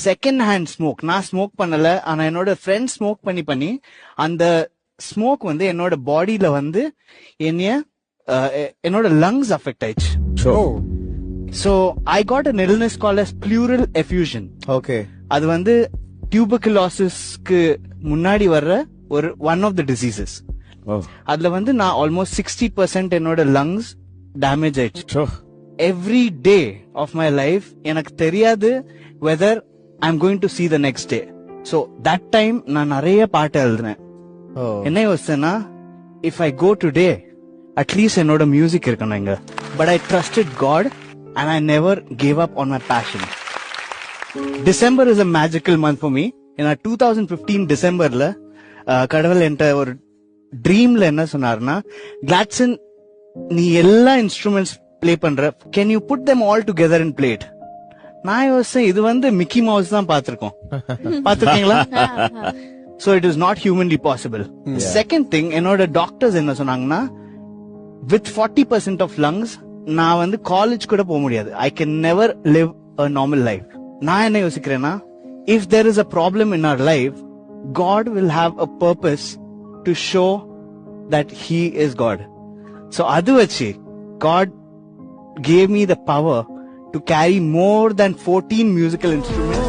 Second hand smoke. நான் smoke பண்ணல, ஆனா என்னோட ஃப்ரெண்ட் ஸ்மோக் பண்ணி அந்த ஸ்மோக் வந்து என்னோட பாடியில வந்து என்னோட லங்ஸ் அஃபெக்ட் ஆயிடுச்சு. So I got an illness called as pleural effusion. Okay. அது வந்து tuberculosis-க்கு முன்னாடி வர்ற ஒரு one of the diseases. அதுல வந்து நான் almost 60% என்னோட lungs damage ஆயிடுச்சு. Every day of my life எனக்கு தெரியாது whether I'm going to see the next day. So that time நான் நிறைய பாட்டு எழுதுனேன். என்ன யோசிச்சேன்னா, if I go today, at least என்னோட மியூசிக் இருக்கணும் இங்க. But I trusted God and I never gave up on my passion. December is a magical month for me. In 2015 Decemberல கடவுள் என்கிட்ட ஒரு ட்ரீம்ல என்ன சொன்னார்னா, கிளாட்சன் நீ எல்லா இன்ஸ்ட்ருமெண்ட்ஸ் பிளே பண்ற, can you put them all together and play it? நான் யோசிச்சேன், இது வந்து மிக்கி மவுஸ் தான் பாத்திருக்கீங்களா? So it is not humanly possible. Second thing, என்னோட டாக்டர்ஸ் என்ன சொன்னாங்கன்னா, with 40% of lungs நான் வந்து காலேஜ் கூட போக முடியாது. I can never live a normal life. நான் என்ன யோசிக்கிறேன்னா, if there is a problem in our life, God will have a purpose to show that He is God. So அது வச்சு God gave me the power to carry more than 14 musical instruments.